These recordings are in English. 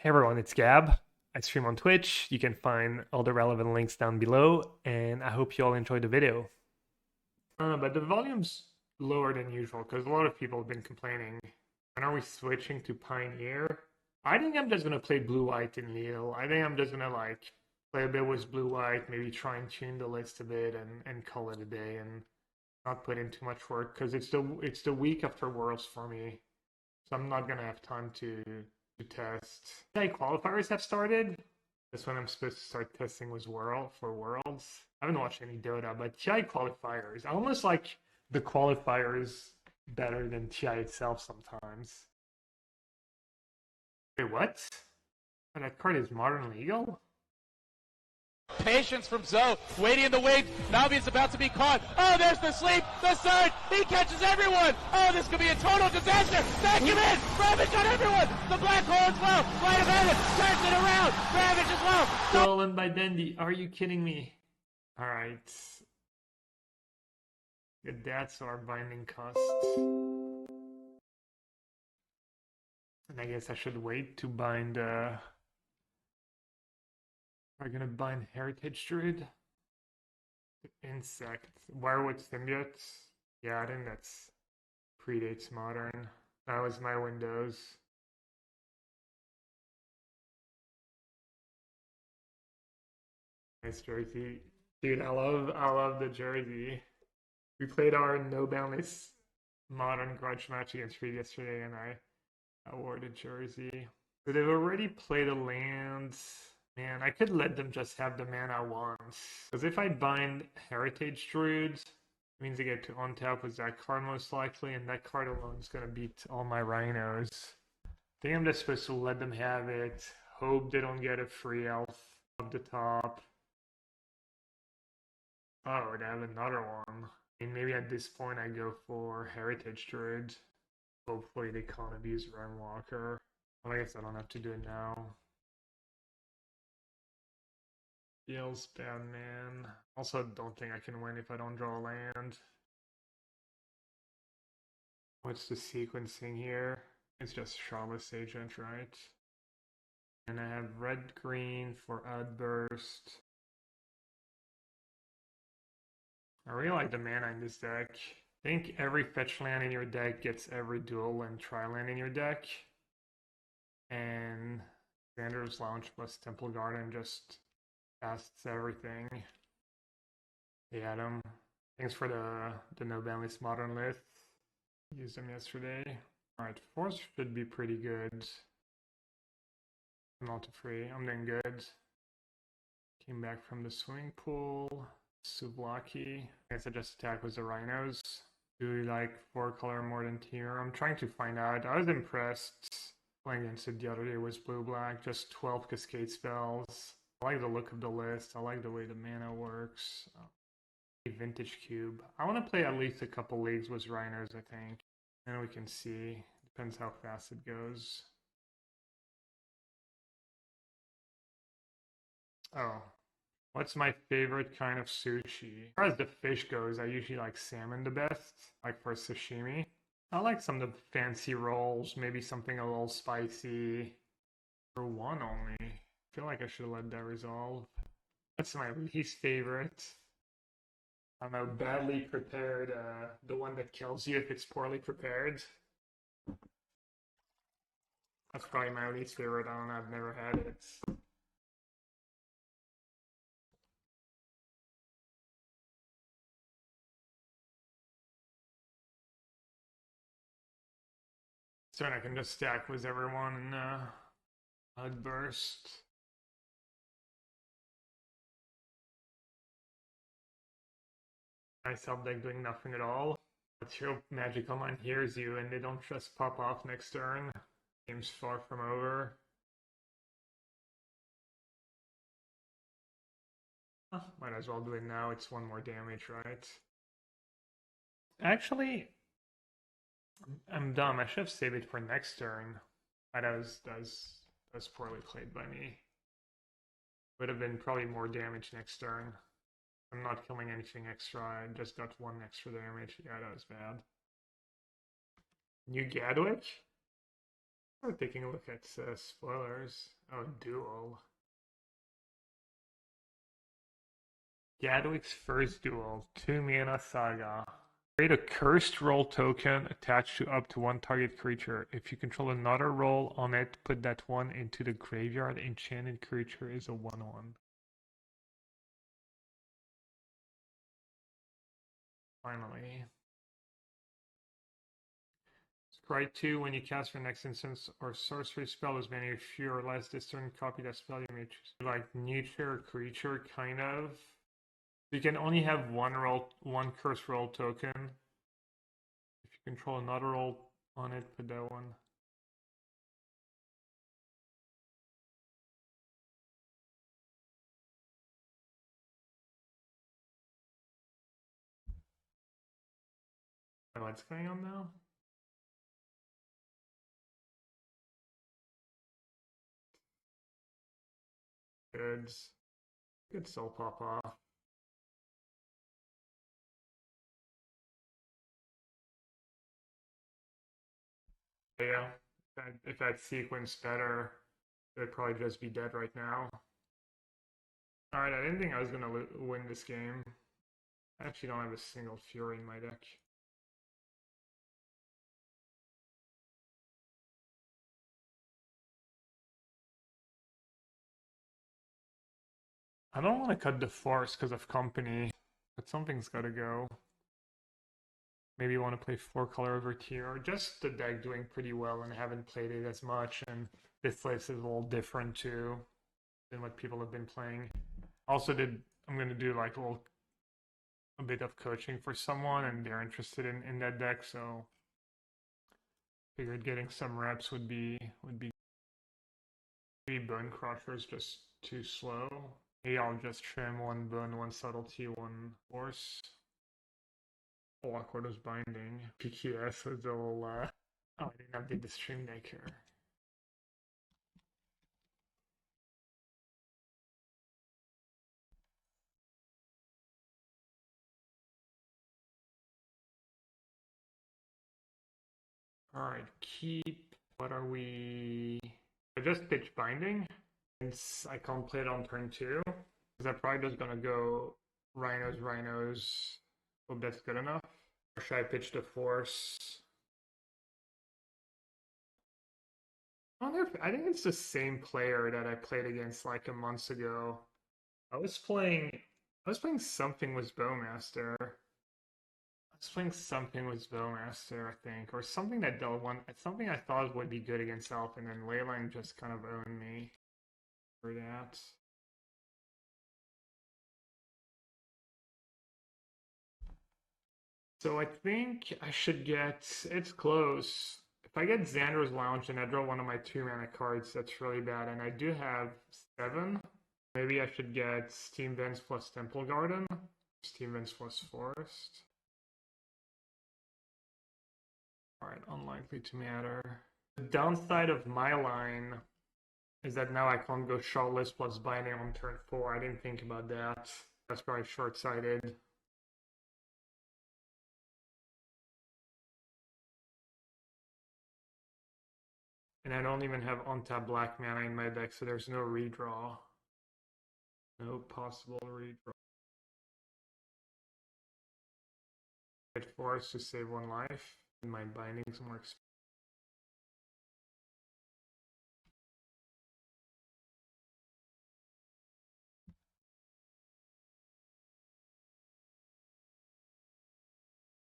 Hey everyone, it's Gab. I stream on Twitch. You can find all the relevant links down below, and I hope you all enjoyed the video. But the volume's lower than usual because a lot of people have been complaining. When are we switching to Pioneer? I think I'm just gonna play blue-white in Neil. I think I'm just gonna like play a bit with blue-white, maybe try and tune the list a bit and call it a day and not put in too much work because it's the week after Worlds for me. So I'm not gonna have time to test. TI qualifiers have started. That's when I'm supposed to start testing was for Worlds. I haven't watched any Dota, but TI qualifiers. I almost like the qualifiers better than TI itself sometimes. Wait, what? Oh, that card is modern legal? Patience from Zoe, waiting in the wings. Navi is about to be caught. Oh, there's the sleep, the surge. He catches everyone. Oh, this could be a total disaster. Back him in. Ravage on everyone. The black hole as well. Light of heaven turns it around. Ravage as well. Stolen by Dendi. Are you kidding me? All right. Good, that's our binding cost. And I guess I should wait to bind. Are gonna bind Heritage Druid? Insect. Wirewood Symbiote? Yeah, I think that's predates modern. That was my Windows. Nice jersey. Dude, I love the jersey. We played our no boundless modern grudge match against Reed yesterday and I wore the jersey. So they've already played a land. Man, I could let them just have the mana once. Because if I bind Heritage Druids, it means I get to untap with that card most likely, and that card alone is going to beat all my Rhinos. I think I'm just supposed to let them have it, hope they don't get a free elf up the top. Oh, they have another one. And maybe at this point I go for Heritage Druid. Hopefully they can't abuse Runewalker. Well, I guess I don't have to do it now. Feels bad, man. Also, don't think I can win if I don't draw a land. What's the sequencing here? It's just Shardless Agent, right? And I have red-green for Outburst. I really like the mana in this deck. I think every fetch land in your deck gets every dual and tri-land in your deck. And Xander's Lounge plus Temple Garden just casts everything. Hey Adam, thanks for the no boundless modern list. Used them yesterday. Alright, Force should be pretty good. Not free, I'm doing good. Came back from the swimming pool. Subtlety. I guess I just attack with the Rhinos. Do you like 4-color more than Tier? I'm trying to find out. I was impressed playing against it the other day with blue-black. Just 12 cascade spells. I like the look of the list. I like the way the mana works. Vintage Cube. I want to play at least a couple leagues with Rhinos, I think. And we can see. Depends how fast it goes. Oh. What's my favorite kind of sushi? As far as the fish goes, I usually like salmon the best. Like for sashimi. I like some of the fancy rolls. Maybe something a little spicy. For one only. I feel like I should let that resolve. That's my least favorite. I don't know, badly prepared, the one that kills you if it's poorly prepared. That's probably my least favorite. I don't know, I've never had it. So I can just stack with everyone and Outburst. Nice help deck doing nothing at all. Let's hope Magic Online hears you and they don't just pop off next turn. Game's far from over. Might as well do it now, it's one more damage, right? Actually, I'm dumb, I should have saved it for next turn. That was poorly played by me. Would have been probably more damage next turn. I'm not killing anything extra, I just got 1 extra damage. Yeah, that was bad. New Gadwick? Start taking a look at spoilers. Oh, duel. Gadwig's first duel, 2 mana saga. Create a cursed role token attached to up to one target creature. If you control another role on it, put that one into the graveyard. Enchanted creature is a 1/1. Finally. Scry 2, when you cast your next instance or sorcery spell is many fewer or less this turn, copy that spell. You may choose like neutral creature, kind of. You can only have one curse roll token. If you control another roll on it, put that one. Oh, what's going on now? Good soul pop off. Yeah, if that sequence better, it'd probably just be dead right now. Alright, I didn't think I was gonna win this game. I actually don't have a single Fury in my deck. I don't want to cut the Force because of company, but something's gotta go. Maybe you want to play 4-color over tier, or just the deck doing pretty well and haven't played it as much, and this list is a little different too than what people have been playing. Also I'm gonna do like a bit of coaching for someone and they're interested in that deck, so figured getting some reps would be maybe Bonecrusher is just too slow. Maybe I'll just trim 1 Bone, 1 Subtlety, 1 Force. Oh, Awkward was Binding. PQS was a little oh, I didn't update the stream deck here. Alright, keep. What are we? I just pitched Binding. Since I can't play it on turn 2. Because I'm probably just gonna go Rhinos. Hope that's good enough. Or should I pitch the Force? I think it's the same player that I played against like a month ago. I was playing something with Bowmaster. I think, or something that dealt one. Something I thought would be good against Elf, and then Leyline just kind of owned me for that. So I think I should get. It's close. If I get Xander's Lounge and I draw one of my 2-mana cards, that's really bad. And I do have 7. Maybe I should get Steam Vents plus Temple Garden, Steam Vents plus Forest. Alright, unlikely to matter. The downside of my line is that now I can't go Shardless plus Binding on turn 4. I didn't think about that. That's probably short-sighted. And I don't even have untap black mana in my deck, so there's no redraw. No possible redraw. Get Force to save 1 life, and my Binding's more expensive.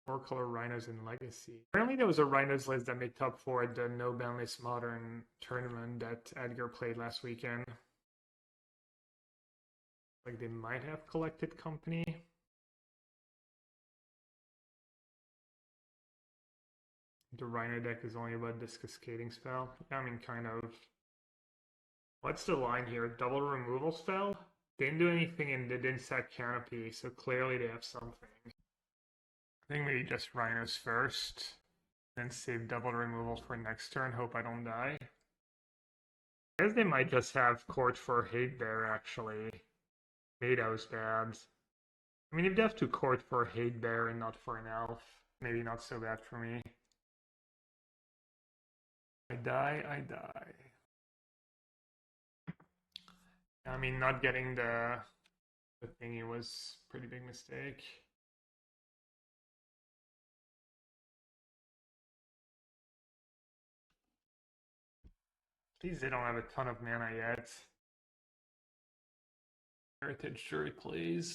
4-color Rhinos in Legacy. Apparently there was a Rhinos list that made top 4 at the No Ban List Modern tournament that Edgar played last weekend. Like they might have collected company. The Rhino deck is only about this Cascading spell. I mean, kind of. What's the line here? Double removal spell? Didn't do anything and they didn't sack Canopy, so clearly they have something. I think maybe just Rhinos first, then save double removal for next turn, hope I don't die. I guess they might just have Court for Hate Bear, actually. Maybe that was bad. I mean, if they have to Court for Hate Bear and not for an Elf, maybe not so bad for me. I die. I mean, not getting the thingy was a pretty big mistake. Please, they don't have a ton of mana yet. Heritage Jury, please.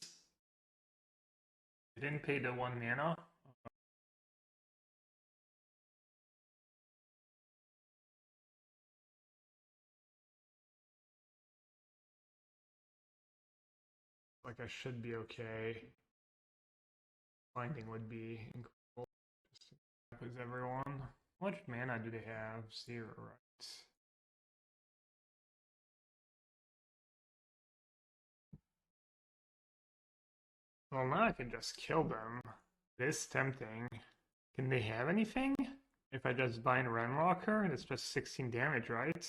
They didn't pay the 1 mana. Like I should be okay. Binding would be incredible. Just to with everyone. How much mana do they have? 0, right? Well, now I can just kill them. It is tempting. Can they have anything? If I just bind Renwalker, it's just 16 damage, right?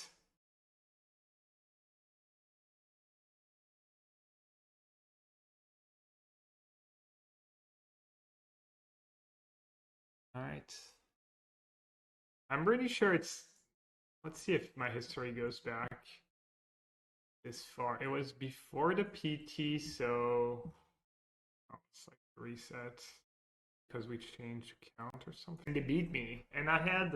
Alright. I'm pretty sure it's... Let's see if my history goes back this far. It was before the PT, so... Oh, it's like reset. Because we changed count or something. They beat me. And I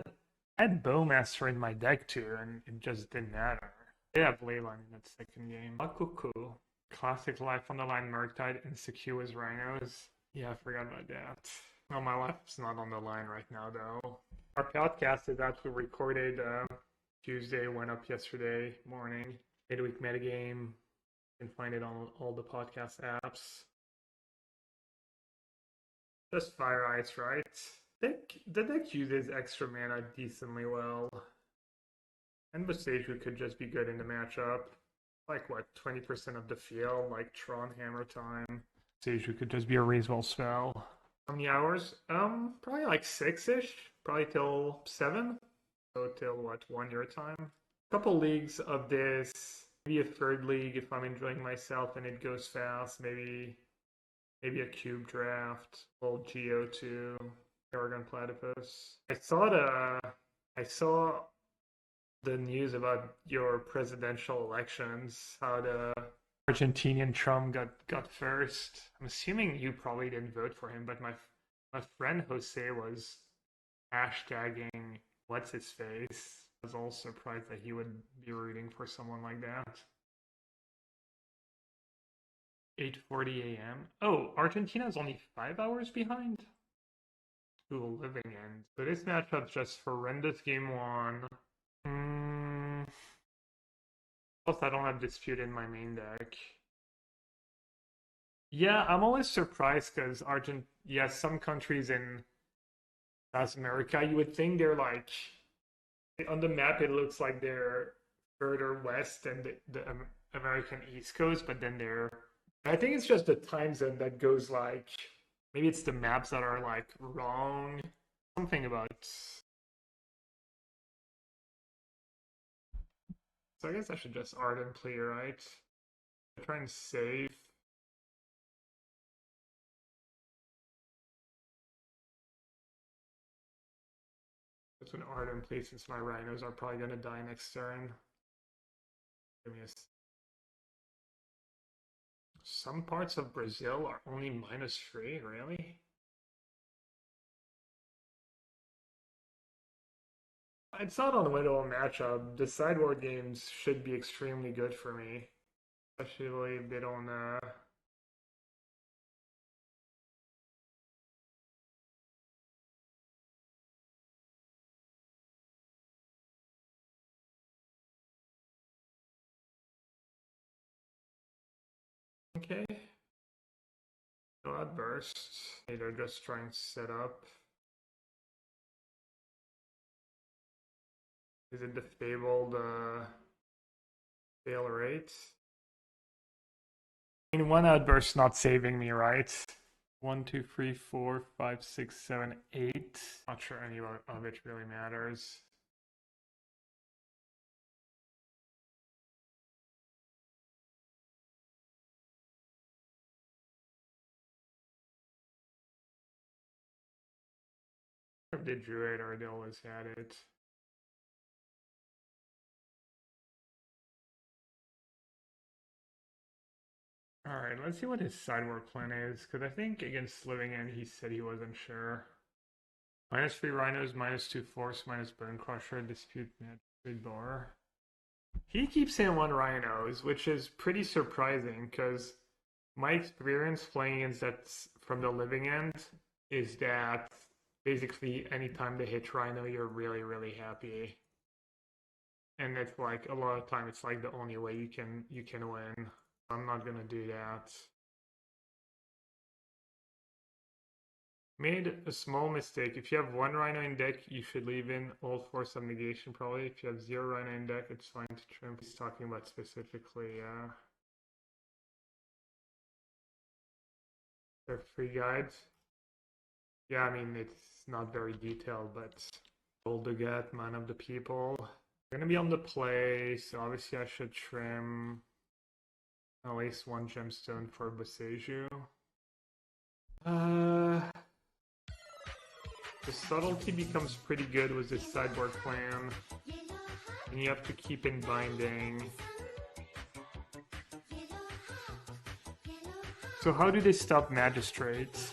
had Bowmaster in my deck too, and it just didn't matter. They have Leyline in that second game. Akuku. Classic Life on the Line Murktide and Secure as Rhinos. Yeah, I forgot about that. Well, my life's not on the line right now, though. Our podcast is actually recorded Tuesday, went up yesterday morning. Midweek metagame. You can find it on all the podcast apps. Just Fire Ice, right? The deck uses extra mana decently well. And Boseiju could just be good in the matchup. Like, what, 20% of the field? Like Tron Hammer Time. Boseiju could just be a reasonable spell. How many hours? Probably like 6-ish. Probably till 7. So till, what, 1 your time? Couple leagues of this. Maybe a third league if I'm enjoying myself and it goes fast. Maybe a cube draft, old GO2, Oregon Platypus. I saw the news about your presidential elections, how the Argentinian Trump got first. I'm assuming you probably didn't vote for him, but my friend Jose was hashtagging what's his face. I was all surprised that he would be rooting for someone like that. 8:40 a.m. Oh, Argentina's only 5 hours behind? Cool, living end. So this matchup's just horrendous game 1. Plus, I don't have Dispute in my main deck. Yeah, I'm always surprised because some countries in South America, you would think they're like, on the map it looks like they're further west than the American East Coast, but then I think it's just the time zone that goes like, maybe it's the maps that are like wrong. Something about. So I guess I should just Ardent Plea, right? Try and save. That's an Ardent Plea since my Rhinos are probably gonna die next turn. Give me a. Some parts of Brazil are only -3, really? It's not on the window of matchup. The sideboard games should be extremely good for me. Especially if they don't Okay. Hallowed Outburst. They're just trying to set up. Is it the fabled fail rate? I mean, 1 outburst not saving me, right? 1, 2, 3, 4, 5, 6, 7, 8. Not sure any of it really matters. If they drew it or they always had it. Alright, let's see what his sideboard plan is, because I think against Living End he said he wasn't sure. -3 Rhinos, -2 Force, minus Bonecrusher, Dispute Magistrate Bar. He keeps saying 1 Rhinos, which is pretty surprising, because my experience playing against that from the Living End is that basically anytime they hit Rhino, you're really, really happy. And it's like a lot of time it's like the only way you can win. I'm not gonna do that. Made a small mistake. If you have 1 Rhino in deck, you should leave in all Force of Negation probably. If you have 0 Rhino in deck, it's fine to trim. He's talking about specifically their free guides. Yeah, I mean it's not very detailed, but Goldugat, Man of the People. We're gonna be on the play, so obviously I should trim at least 1 gemstone for Boseiju. The subtlety becomes pretty good with this sideboard plan, and you have to keep in binding. So how do they stop magistrates?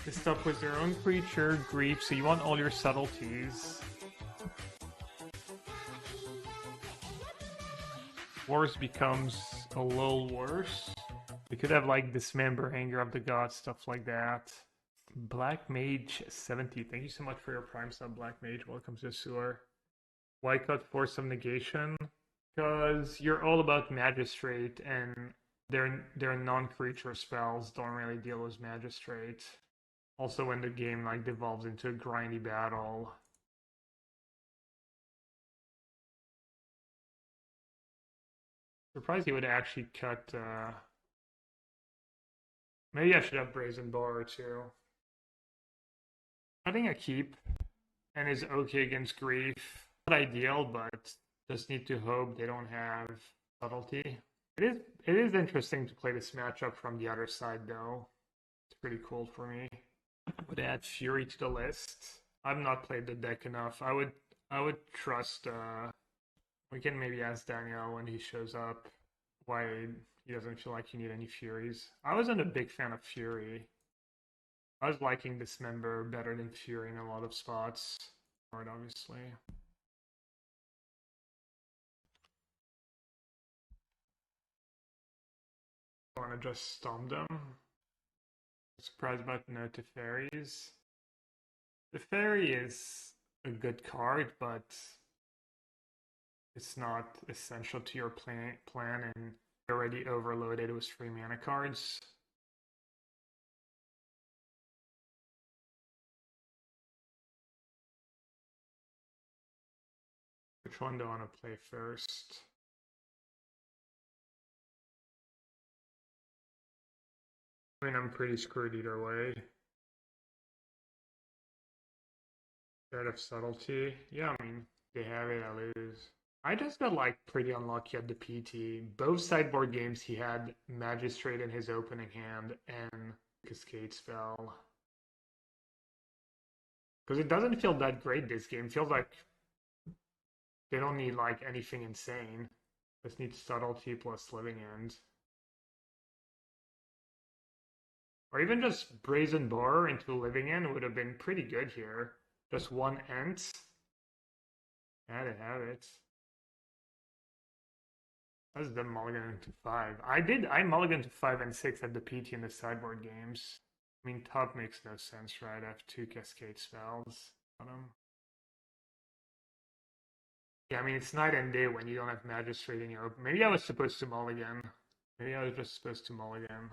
They stop with their own creature, grief, so you want all your subtleties. Wars becomes a little worse. We could have like Dismember, Anger of the Gods, stuff like that. Black Mage 70, thank you so much for your prime sub, Black Mage. Welcome to the sewer. Why cut Force of Negation? Because you're all about Magistrate, and their non-creature spells don't really deal with Magistrate. Also, when the game like devolves into a grindy battle. Surprised he would actually cut. Maybe I should have Brazen Borrower too. I think I keep, and is okay against grief. Not ideal, but just need to hope they don't have subtlety. It is interesting to play this matchup from the other side though. It's pretty cool for me. Would add Fury to the list. I've not played the deck enough. I would trust we can maybe ask Daniel when he shows up why he doesn't feel like you need any Furies. I wasn't a big fan of Fury. I was liking Dismember better than Fury in a lot of spots. Hard, obviously. I want to just stomp them. Surprised about no Teferis. Teferi is a good card, but it's not essential to your plan, and you're already overloaded with 3 mana cards. Which one do I want to play first? I mean, I'm pretty screwed either way. Scared of subtlety. Yeah, I mean, they have it, I lose. I just got like pretty unlucky at the PT. Both sideboard games he had Magistrate in his opening hand and Cascade spell. Because it doesn't feel that great this game. It feels like they don't need like anything insane. Just need subtlety plus Living End. Or even just Brazen Borrower into Living End would have been pretty good here. Just 1 Ent. Yeah, they have it. That's them mulliganing to 5. I mulliganed to 5 and 6 at the PT in the sideboard games. I mean, top makes no sense, right? I have 2 Cascade spells on them. Yeah, I mean, it's night and day when you don't have Magistrate in your... Maybe I was supposed to mulligan. Maybe I was just supposed to mulligan.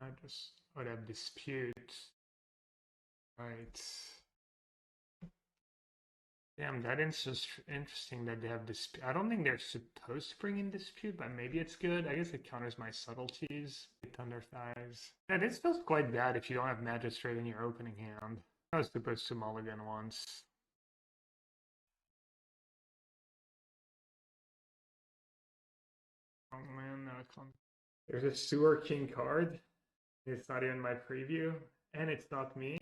I just would have Dispute. Right. Damn, that is just interesting that they have Dispute. I don't think they're supposed to bring in Dispute, but maybe it's good. I guess it counters my subtleties. Thunder Thighs. Yeah, this feels quite bad if you don't have Magistrate in your opening hand. I was supposed to mulligan once. Oh man, no, there's a Sewer King card. It's not even my preview. and it's not me.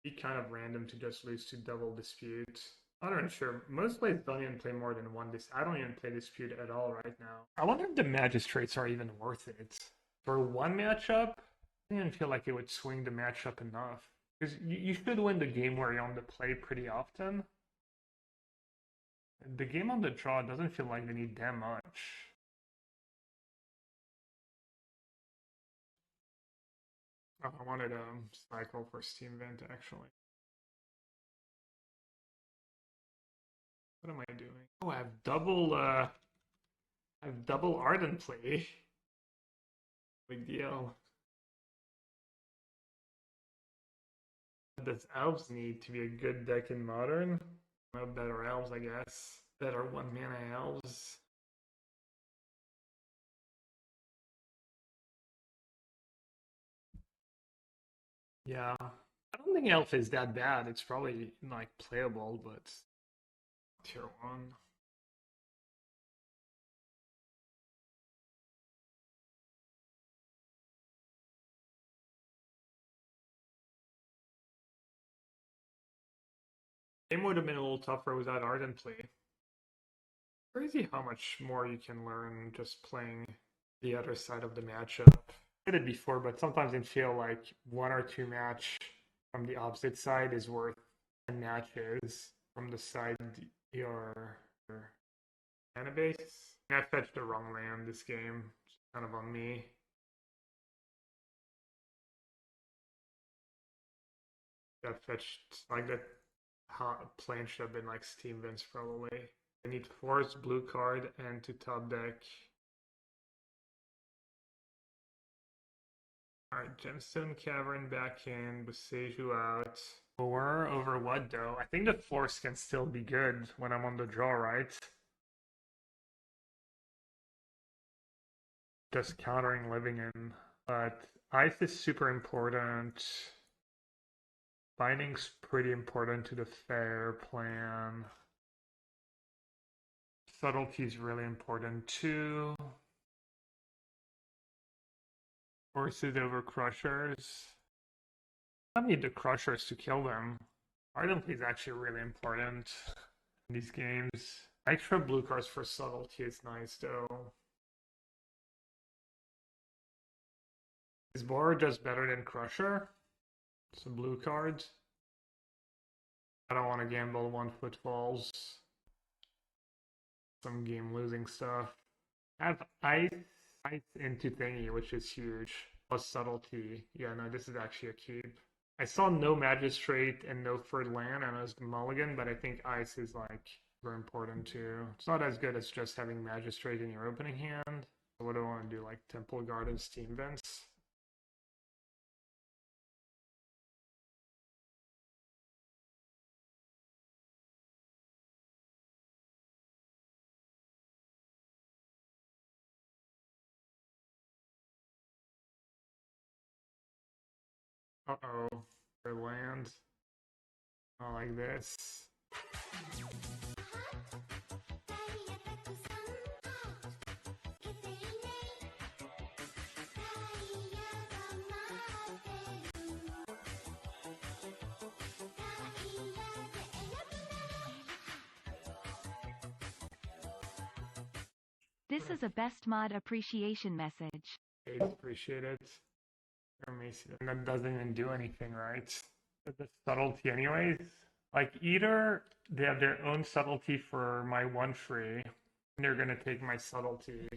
Be kind of random to just lose to double dispute. I'm not sure. Most players don't even play more than one I don't even play dispute at all right now. I wonder if the magistrates are even worth it. For one matchup, I didn't feel like it would swing the matchup enough. Because you should win the game where you're on the play pretty often. The game on the draw doesn't feel like they need that much. Oh, I wanted a cycle for Steam Vent actually. What am I doing? Oh, I have double Ardent Plea. Big deal. Does elves need to be a good deck in modern? No better elves, I guess. Better 1-mana elves. Yeah. I don't think elf is that bad. It's probably like playable, but tier 1. Game would have been a little tougher without Ardent Plea. Crazy how much more you can learn just playing the other side of the matchup. I did it before, but sometimes I feel like 1 or 2 match from the opposite side is worth 10 matches from the side your mana base. I fetched the wrong land this game. It's kind of on me. That fetched like that plane should have been like Steam Vince probably. I need Force, blue card, and to top deck. Alright, Gemstone Cavern back in, Boseiju out. 4 over what though? I think the Force can still be good when I'm on the draw, right? Just countering living in. But Ice is super important. Binding's pretty important to the fair plan. Subtlety is really important too. Forces over Crushers. I need the Crushers to kill them. Ardent Plea is actually really important in these games. Extra blue cards for Subtlety is nice though. Is Borrower just better than Crusher? Some blue cards. I don't want to gamble 1 Footfalls. Some game losing stuff. I have ice into thingy, which is huge. Plus subtlety. Yeah, no, this is actually a keep. I saw no magistrate and no third land, and I was mulligan, but I think ice is like super important too. It's not as good as just having magistrate in your opening hand. So what do I want to do? Like Temple Guard and Steam Vents? Uh-oh. For land. Not like this. This is a best mod appreciation message. Appreciate it. And that doesn't even do anything, right? The subtlety anyways. Like either they have their own subtlety for my 1 free, and they're gonna take my subtlety.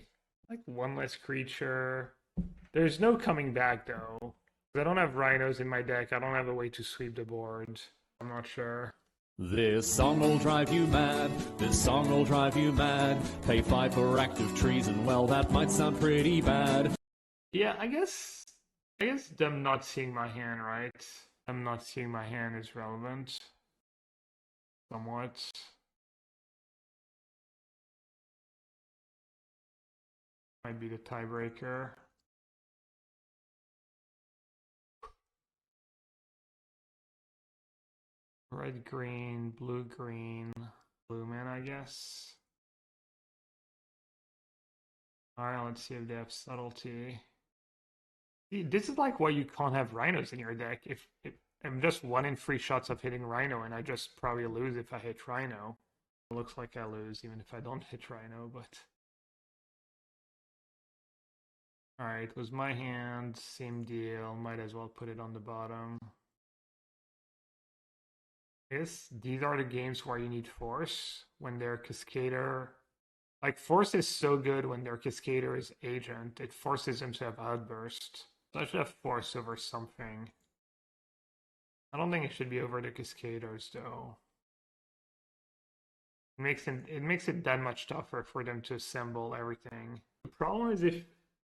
Like 1 less creature. There's no coming back though. I don't have Rhinos in my deck. I don't have a way to sweep the board. I'm not sure. This song will drive you mad, this song will drive you mad. Pay 5 for active trees and well, that might sound pretty bad. Yeah, I guess them not seeing my hand, right? Them not seeing my hand is relevant. Somewhat. Might be the tiebreaker. Red, green, blue, man, I guess. Alright, let's see if they have subtlety. See, this is like why you can't have rhinos in your deck. If I'm just 1 in 3 shots of hitting rhino, and I just probably lose if I hit rhino. It looks like I lose even if I don't hit rhino, but alright, it was my hand, same deal. Might as well put it on the bottom. Yes, these are the games where you need Force when their Cascader. Like, Force is so good when their Cascader is Agent. It forces him to have Outburst. So I should have Force over something. I don't think it should be over the Cascaders, though. It makes it that much tougher for them to assemble everything. The problem is if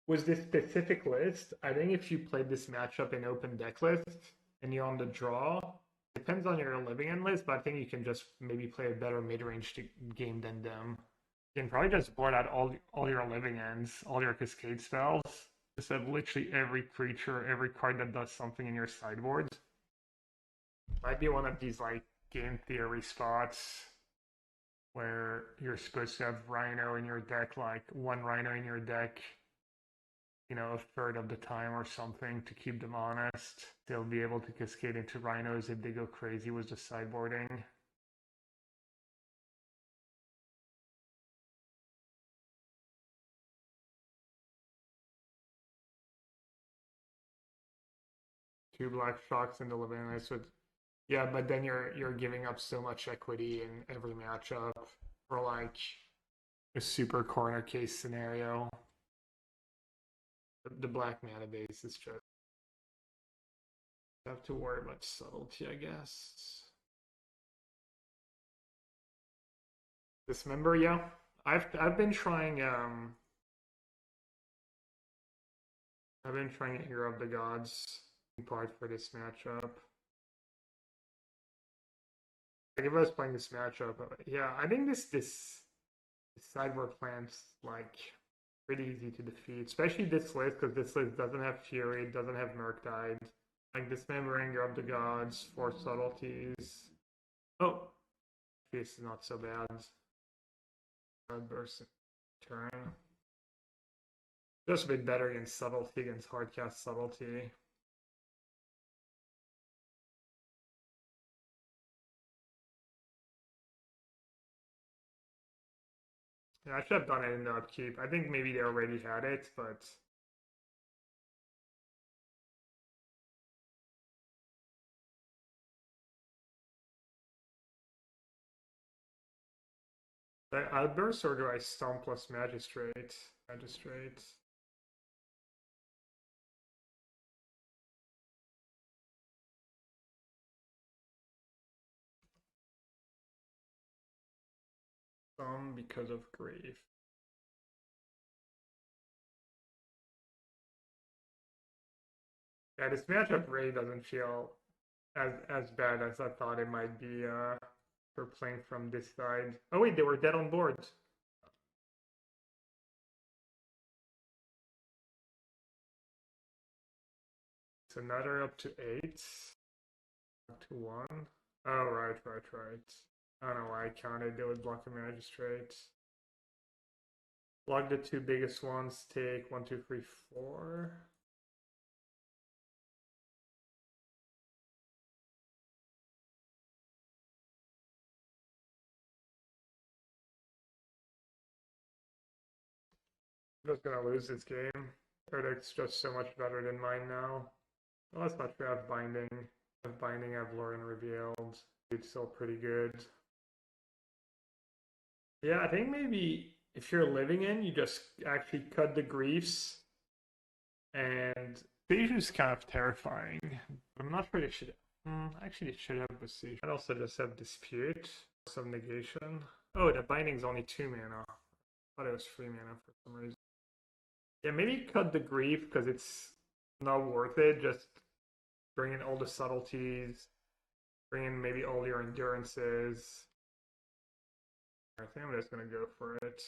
with this specific list, I think if you played this matchup in open deck list and you're on the draw, depends on your living end list, but I think you can just maybe play a better mid-range game than them. You can probably just board out all your living ends, all your cascade spells. Just have literally every creature, every card that does something in your sideboard. Might be one of these like game theory spots where you're supposed to have Rhino in your deck, like 1 Rhino in your deck, you know, a third of the time or something to keep them honest. They'll be able to cascade into Rhinos if they go crazy with the sideboarding. Two black shocks into living nice with, yeah, but then you're giving up so much equity in every matchup for like a super corner case scenario. The black mana base is just have to worry about subtlety, I guess. Dismember, yeah. I've been trying Hero of the Gods in part for this matchup. Like if I was playing this matchup, yeah, I think this sideboard plan's like pretty easy to defeat, especially this list, because this list doesn't have Fury, it doesn't have Murktide. Like Dismembering, Hero of the Gods, 4 subtleties. Oh, this is not so bad. Outburst turn. Just a bit better against subtlety, against hardcast subtlety. Yeah, I should have done it in the upkeep. I think maybe they already had it, but do I outburst or do I stomp plus magistrate? Magistrate. Some because of grief. Yeah, this matchup really doesn't feel as bad as I thought it might be for playing from this side. Oh wait, they were dead on board. It's another up to 8. Up to 1. Oh, right. I don't know why I counted. They would block a magistrate. Block the 2 biggest ones, take 1, 2, 3, 4. I'm just gonna lose this game. Their deck's just so much better than mine now. Well, that's not true. I have Binding. I have Lrien Revealed. It's still pretty good. Yeah, I think maybe if you're living in, you just actually cut the griefs. And Boseiju's kind of terrifying. I'm not sure they should. Actually, they should have Boseiju. I'd also just have Dispute. Force of Negation. Oh, the Binding's only 2 mana. I thought it was 3 mana for some reason. Yeah, maybe cut the grief because it's not worth it. Just bring in all the subtleties. Bring in maybe all your endurances. I think I'm just gonna go for it.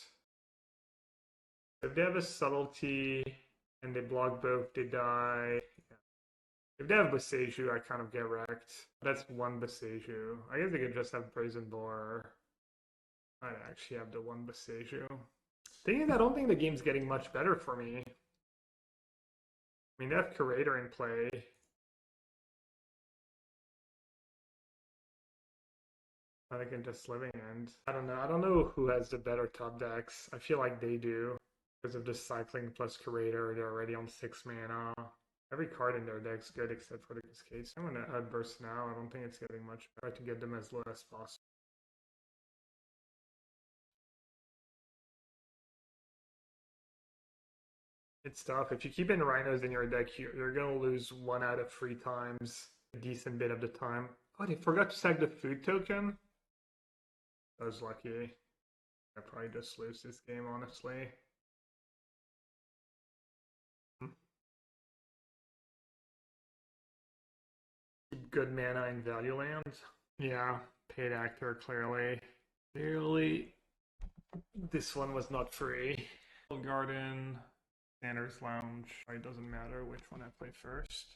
If they have a subtlety and they block both, they die. Yeah. If they have Boseiju, I kind of get wrecked. That's 1 Boseiju. I guess they could just have Brazen Borrower. I actually have the 1 Boseiju. Thing is, I don't think the game's getting much better for me. I mean, they have Curator in play. I can just Living End. I don't know. I don't know who has the better top decks. I feel like they do. Because of just cycling plus Curator, they're already on 6 mana. Every card in their deck's good except for the Cascades. I'm gonna Outburst now. I don't think it's getting much. Try to get them as low as possible. It's tough. If you keep in Rhinos in your deck, you're gonna lose 1 out of 3 times. A decent bit of the time. Oh, they forgot to sack the food token? I was lucky. I probably just lose this game, honestly. Good mana in value land. Yeah, paid actor, clearly. Clearly, this one was not free. Garden, Xander's Lounge. It doesn't matter which one I play first.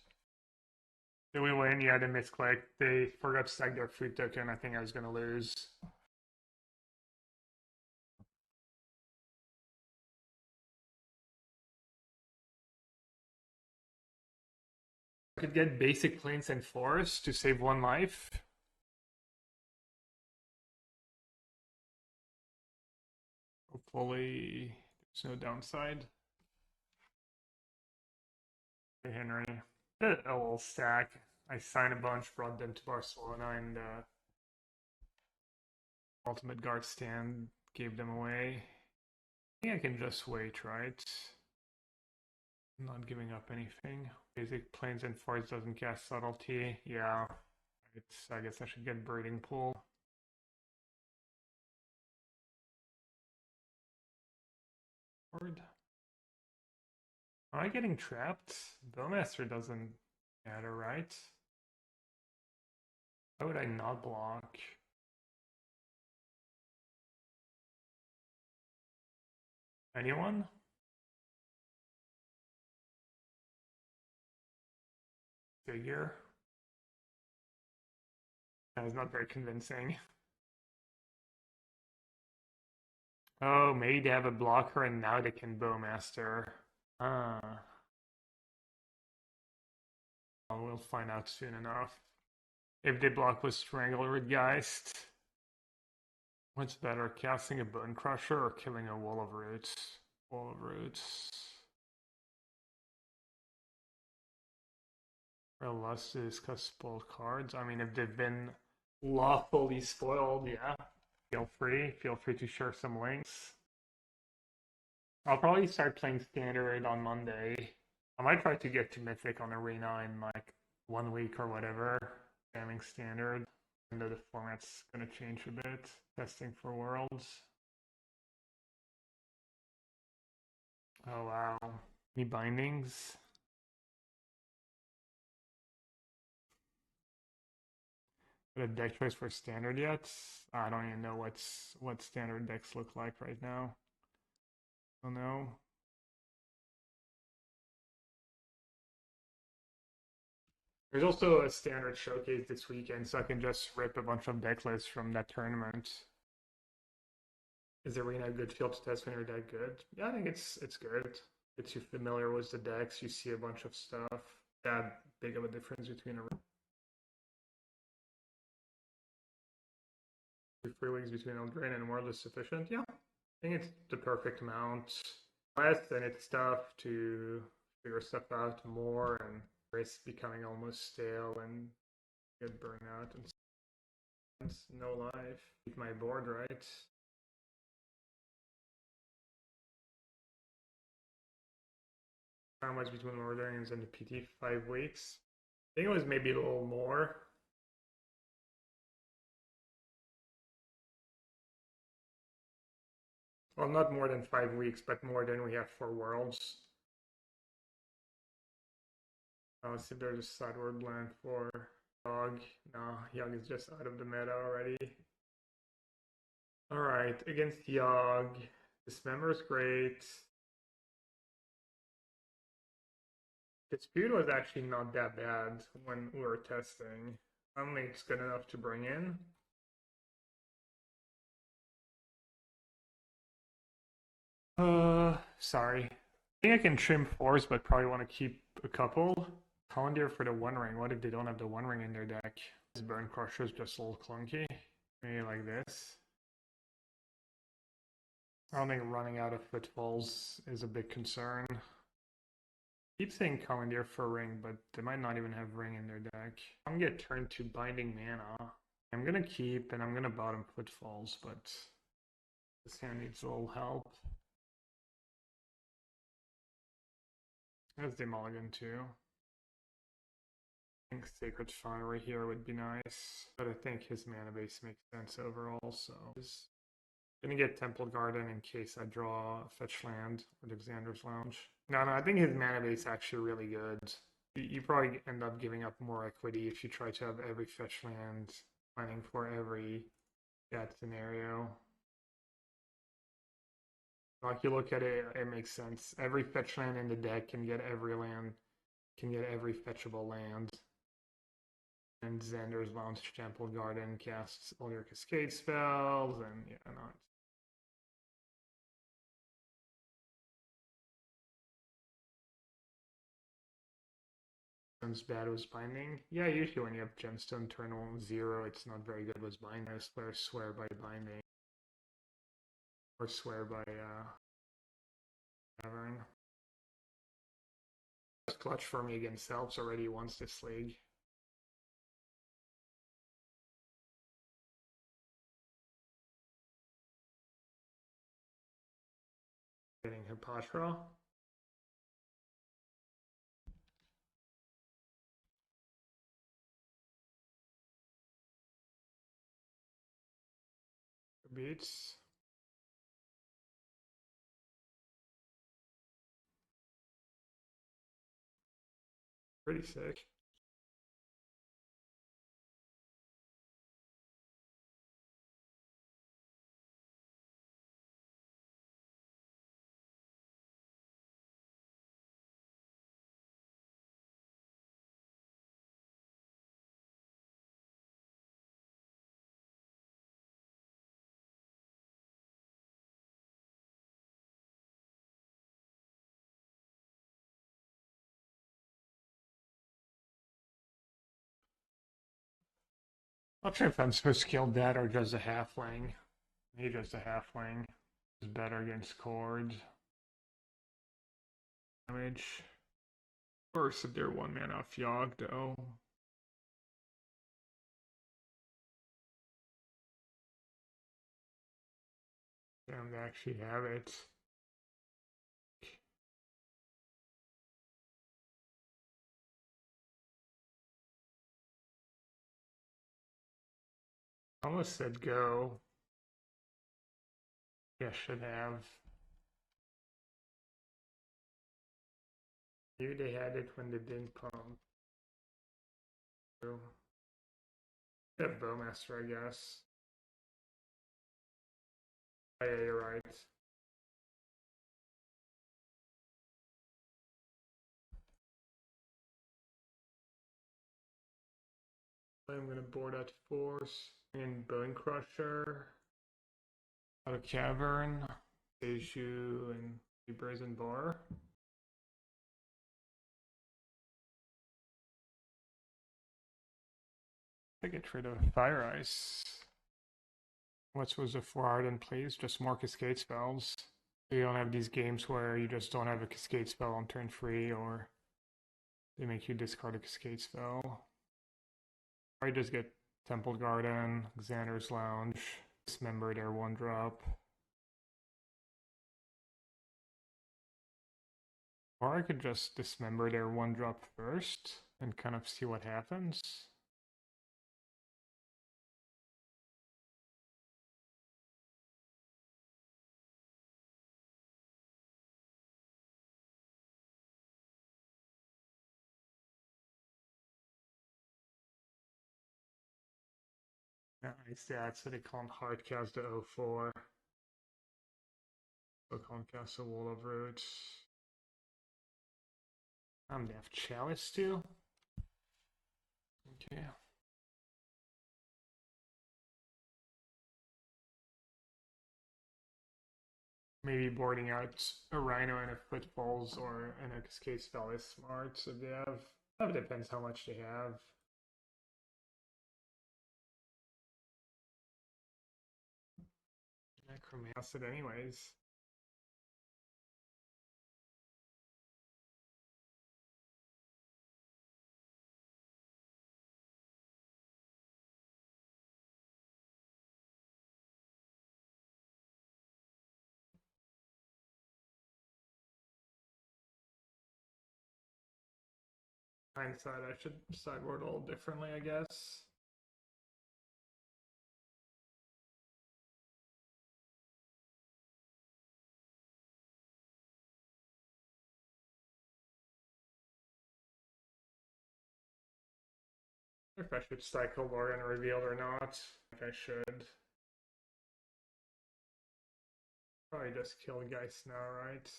Did we win? Yeah, they misclicked. They forgot to sack their food token. I think I was gonna lose. I could get basic Plains and Forest to save 1 life. Hopefully, there's no downside. Hey, Henry. A little stack. I signed a bunch, brought them to Barcelona, and Ultimate Guard stand gave them away. I think I can just wait, right? I'm not giving up anything. Basic Plains and Forest doesn't cast Subtlety. Yeah, I guess I should get Breeding Pool. Am I getting trapped? Bowmaster doesn't matter, right? Why would I not block? Anyone? Figure. That was not very convincing. Oh, maybe they have a blocker and now they can Bowmaster. Ah. Well, we'll find out soon enough. If they block with Strangleroot Geist. What's better, casting a Bonecrusher or killing a Wall of Roots? Wall of Roots. Less to discuss spoiled cards. I mean, if they've been lawfully spoiled, yeah. Feel free to share some links. I'll probably start playing Standard on Monday. I might try to get to Mythic on Arena in like 1 week or whatever. Spamming Standard. I know the format's gonna change a bit. Testing for Worlds. Oh wow. Any bindings? A deck choice for Standard yet? I don't even know what Standard decks look like right now. Oh no. There's also a Standard showcase this weekend, so I can just rip a bunch of deck lists from that tournament. Is Arena a good field to test when you're that good? Yeah, I think it's good. Gets you familiar with the decks, you see a bunch of stuff. That big of a difference between Arena. 3 weeks between Eldraine and World is sufficient. Yeah, I think it's the perfect amount. Less, then it's tough to figure stuff out more and risk becoming almost stale and get burnout and no life. Keep my board right. How much between Lordaeans and the PT? 5 weeks. I think it was maybe a little more. Well, not more than 5 weeks, but more than we have for Worlds. Let's see if there's a sideboard land for Yogg. No, Yogg is just out of the meta already. Alright, against Yogg. Dismember is great. Dispute was actually not that bad when we were testing. I don't think it's good enough to bring in. Sorry. think I can trim 4s, but probably want to keep a couple. Commandeer for the One Ring. What if they don't have the One Ring in their deck? This Bonecrusher is just a little clunky. Maybe like this. I don't think running out of Footfalls is a big concern. Keep saying Commandeer for Ring, but they might not even have Ring in their deck. I'm gonna get turned to Binding Mana. I'm gonna keep, and I'm gonna bottom Footfalls, but this hand needs a little help. That's the mulligan too. I think Sacred Fire right here would be nice, but I think his mana base makes sense overall, so just gonna get Temple Garden in case I draw a fetch land or the Xander's Lounge. No, I think his mana base is actually really good. You probably end up giving up more equity if you try to have every fetch land planning for every bad scenario. Like you look at it, it makes sense. Every fetch land in the deck can get every land, can get every fetchable land. And Xander's Lounge Temple Garden casts all your Cascade spells, and yeah, not. Bad with Binding. Yeah, usually when you have Gemstone turn 0, it's not very good with Binding. Most players swear by Binding. Or swear by Cavern. It's clutch for me against Elves already once this league. Getting Hippotra. Beats. Pretty sick. Not sure if I'm supposed to kill that or just a halfling. Maybe just a halfling is better against Cord. Damage. Or Subdue 1 mana off Yogg, though. Damn, they actually have it. I almost said go. Yeah, should have. Maybe they had it when they didn't pump. Yeah, Bowmaster, I guess. Oh, yeah, you're right. I'm gonna board at Force and Bonecrusher. Out of Cavern, Boseiju, and Brazen Borrower. I get rid of Fire Ice. What was the 4 Ardent Pleas? Just more Cascade spells. So you don't have these games where you just don't have a Cascade spell on turn 3, or they make you discard a Cascade spell. Or you just get Temple Garden, Xander's Lounge, Dismember their 1-drop. Or I could just Dismember their 1-drop first and kind of see what happens. Nice, yeah, so they can't hardcast the 0-4. So can't cast a Wall of Roots. They have Chalice too. Okay. maybe boarding out a Rhino and a Footfalls or an escape spell is smart. So they have, it depends how much they have. Necromancer anyways. Hindsight, I should sideboard a little differently, I guess. If I should cycle Lrien Revealed or not. If I should. Probably just kill Geist now, right?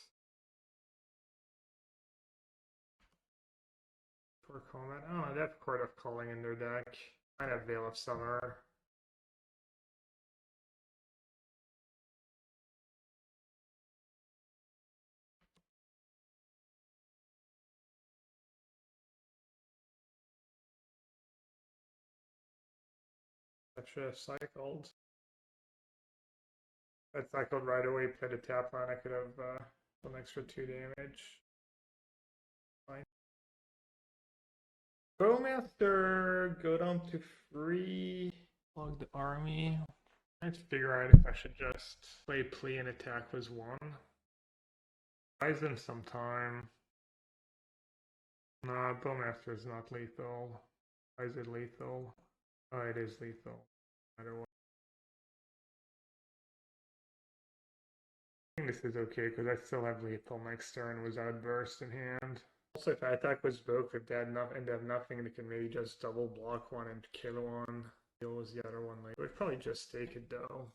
For combat. Oh, they have Court of Calling in their deck. Might have Veil of Summer. I should have cycled. I cycled right away, played a tap line. I could have done extra 2 damage. Fine. Bowmaster, go down to 3. Log the army. I have to figure out if I should just play Plea and attack was 1. Buys them some time. Nah, Bowmaster is not lethal. Why is it lethal? Oh, it is lethal. No matter what. I think this is okay because I still have lethal next turn with Outburst in hand. Also, if I attack with Book, if they have nothing, they can maybe just double block one and kill one. Deal with the other one later. We'd probably just take it though.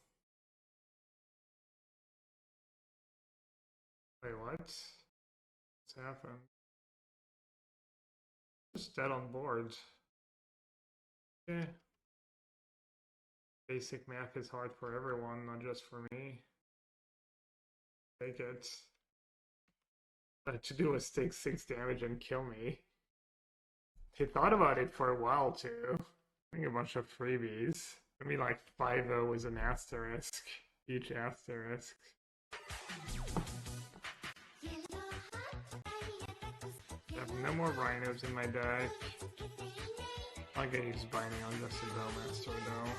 Wait, what? What's happened? Just dead on board. Okay. Basic math is hard for everyone, not just for me. Take it. To do is take 6 damage and kill me. He thought about it for a while too. I think a bunch of freebies. I mean, like 5-0 was an asterisk. Each asterisk. I have no more Rhinos in my deck. I'm gonna use Binding on just a Bowmaster though.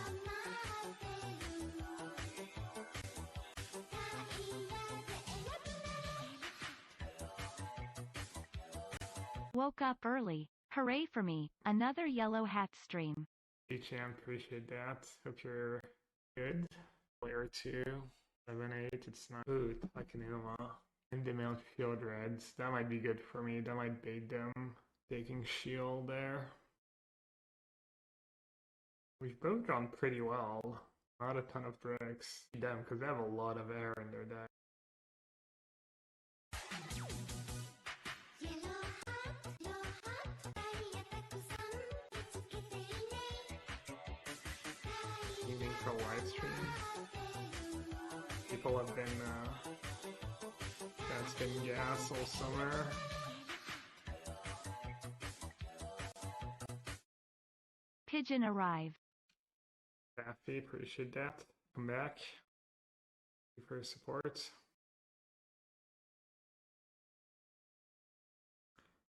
Woke up early. Hooray for me. Another yellow hat stream. Hey champ, appreciate that. Hope you're good. Player 2, 7-8, it's not. Ooh, like an Uma. And the Mount Field Reds. That might be good for me. That might bait them. Taking shield there. We've both gone pretty well. Not a ton of bricks. Them, because they have a lot of air in their deck. For a live stream. People have been gasping gas all summer. Pigeon arrived. Daffy, appreciate that. Come back. Thank you for your support.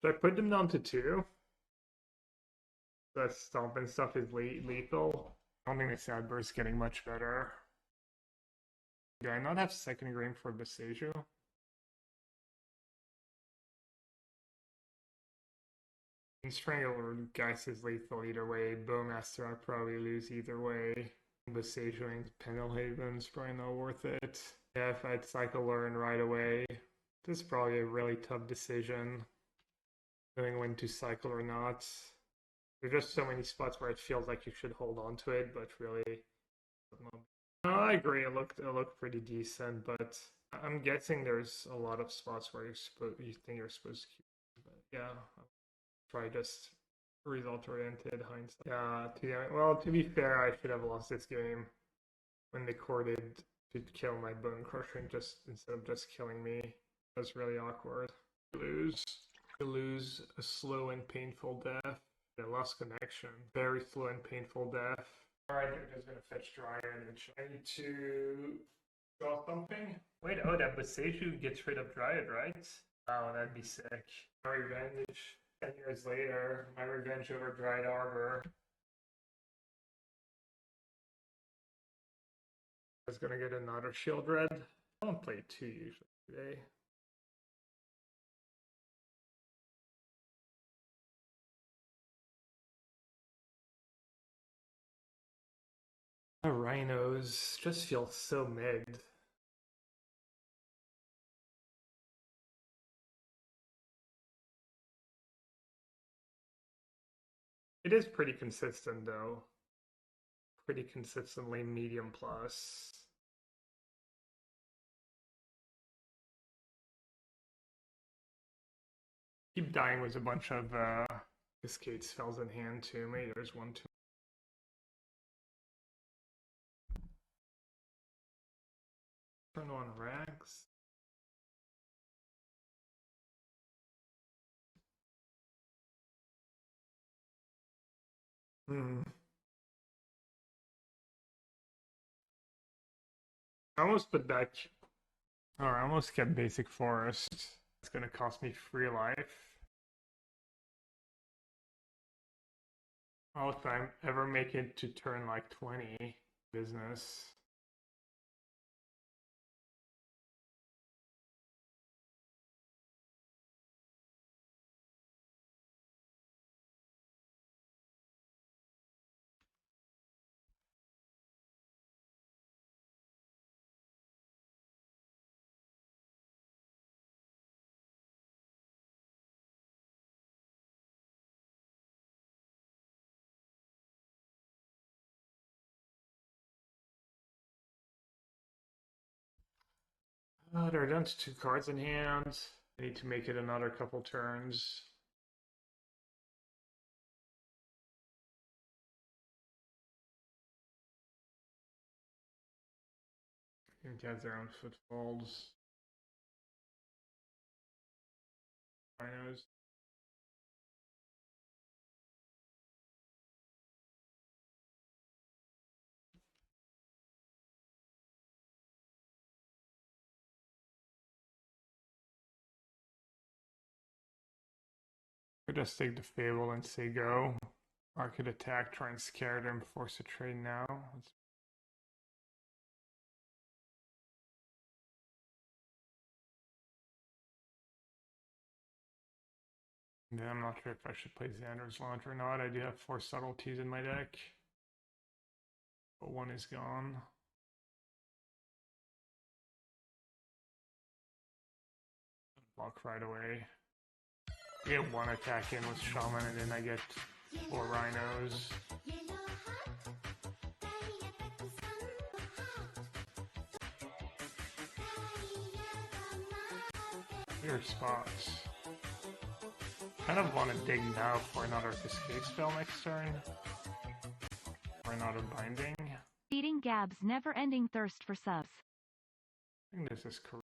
Should I put them down to 2? That stomping stuff is lethal. I don't think this Outburst is getting much better. Do I not have second green for Boseiju? Strangle or Geist is lethal either way. Bowmaster I probably lose either way. Boseiju and Pendelhaven is probably not worth it. Yeah, if I'd cycle Lrien right away. This is probably a really tough decision. Knowing when to cycle or not. There's just so many spots where it feels like you should hold on to it, but really, no, I agree. It looked pretty decent, but I'm guessing there's a lot of spots where you think you're supposed to keep. But yeah, I'll try just result-oriented hindsight. Yeah. Well, to be fair, I should have lost this game when they courted He'd kill my Bonecrusher just instead of just killing me. That's really awkward. Lose a slow and painful death. I lost connection. Very slow and painful death. Alright, they're just gonna fetch Dryad. I need to draw something. Wait, oh, that Boseiju gets rid of Dryad, right? Oh, that'd be sick. My revenge. 10 years later, my revenge over Dryad Arbor. I was gonna get another Shield Red. I don't play 2 usually today. The Rhinos just feel so mid. It is pretty consistent though. Pretty consistently medium plus. Keep dying with a bunch of Cascade spells in hand too. Maybe there's one too. Turn on Rags. I almost put back, or I almost kept Basic Forest. It's gonna cost me 3 life. Oh, if I ever make it to turn like 20, business. They're down to 2 cards in hand. I need to make it another couple turns. I think has their own footfalls. Rhinos. I just take the Fable and say go. Or I could attack, try and scare them, force a trade now. Yeah, I'm not sure if I should play Xander's Launch or not. I do have 4 Subtleties in my deck. But 1 is gone. Block right away. I get 1 attack in with Shaman and then I get 4 Rhinos. Weird spots. Kind of want to dig now for another Cascade spell next turn. Or another Binding. Feeding Gab's never-ending thirst for subs. I think this is correct.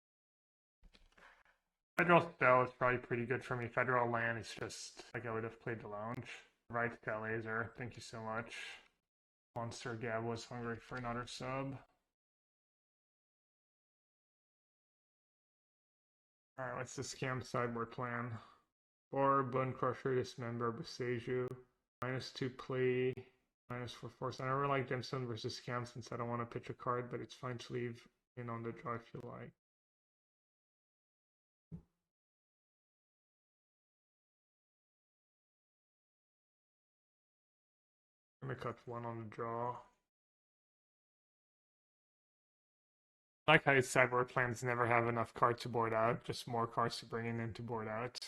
Federal spell is probably pretty good for me. Federal land is just like I would have played the lounge. Right, Sky Laser. Thank you so much. Monster Gab was hungry for another sub. Alright, what's the scam sideboard plan? 4 Bonecrusher, Dismember, Boseiju. -2 play. -4 force. I never like Gemstone versus scam since I don't want to pitch a card, but it's fine to leave in on the draw if you like. I'm gonna cut 1 on the draw. I like how his sideboard plans never have enough cards to board out, just more cards to bring in to board out.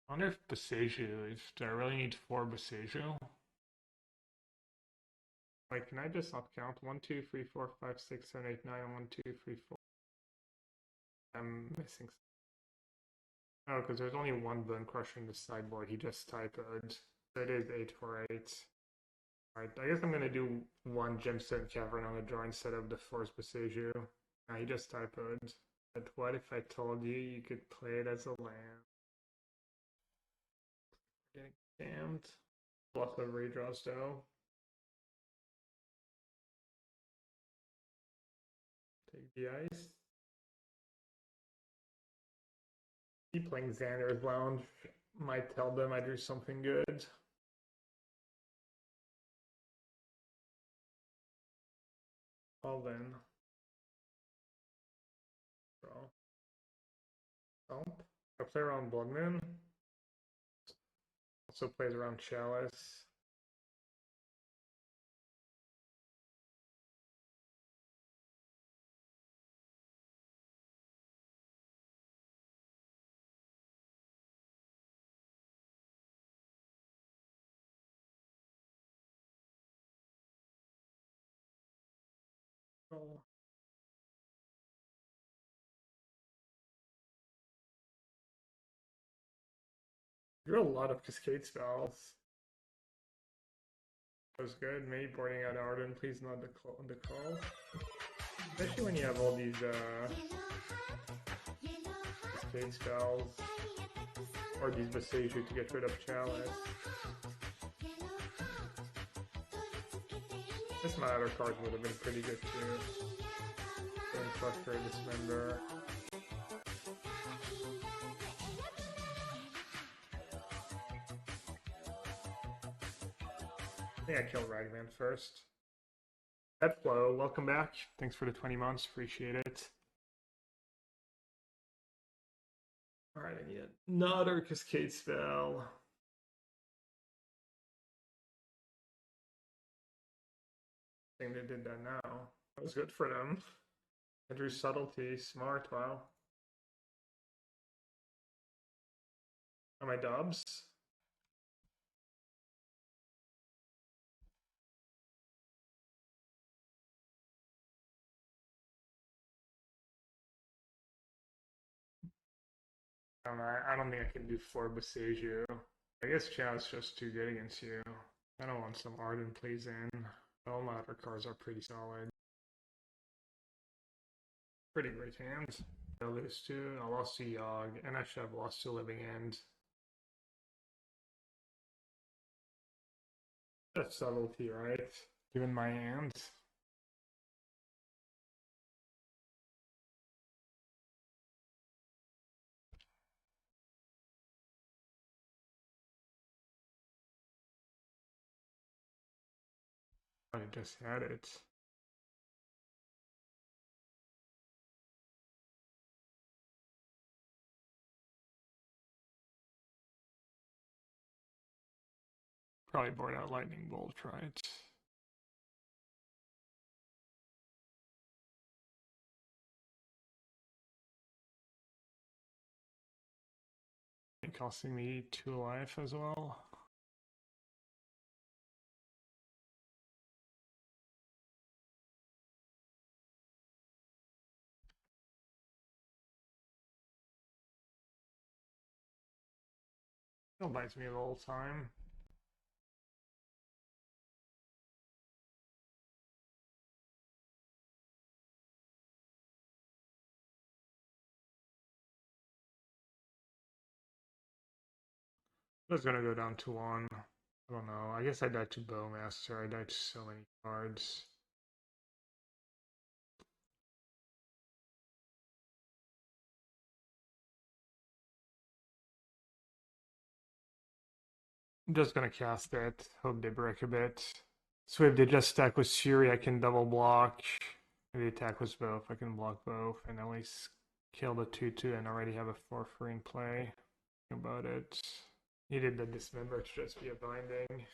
I wonder if Boseiju, do I really need 4 Boseiju? Wait, can I just not count? 1, 2, 3, 4, 5, 6, 7, 8, 9, 1, 2, 3, 4. I'm missing. Oh, because there's only 1 Bonecrusher in the sideboard. He just typed. So it is 8 for 8. Alright, I guess I'm gonna do 1 Gemstone Cavern on the draw instead of the Force Boseiju. I just typoed. But what if I told you you could play it as a land? Getting scammed. Lots of redraws though. Take the ice. Keep playing Xander's Lounge. Might tell them I do something good. All then. Draw. Stomp. I play around Blood Moon. Also plays around Chalice. Oh. Drew a lot of Cascade spells. That was good. Maybe boarding out Ardent, please not the call. Especially when you have all these Cascade spells. Or these Boseiju to get rid of Chalice. This Matter card would have been pretty good too. Bonecrusher, Dismember. I think I killed Ragman first. Flow, welcome back. Thanks for the 20 months, appreciate it. Alright, I need another Cascade spell. I think they did that now. That was good for them. I drew Subtlety, smart, wow. Are my dubs? I don't think I can do 4 Boseiju. I guess Chow's just too good against you. I don't want some Ardent Pleas in. All my other cards are pretty solid. Pretty great hand. I lose 2, I lost to Yogg, and I should have lost to Living End. That's Subtlety, right? Given my hand. I just had it. Probably board out Lightning Bolt, right? Costing me 2 life as well. Still bites me the whole time. I was gonna go down to 1. I don't know. I guess I died to Bowmaster. I died to so many cards. I'm just gonna cast it. Hope they break a bit. So if they just stack with Fury, I can double block. If they attack with both, I can block both and at least kill the 2/2 and already have a 4/3 in play. Think about it. Needed the Dismember to just be a binding.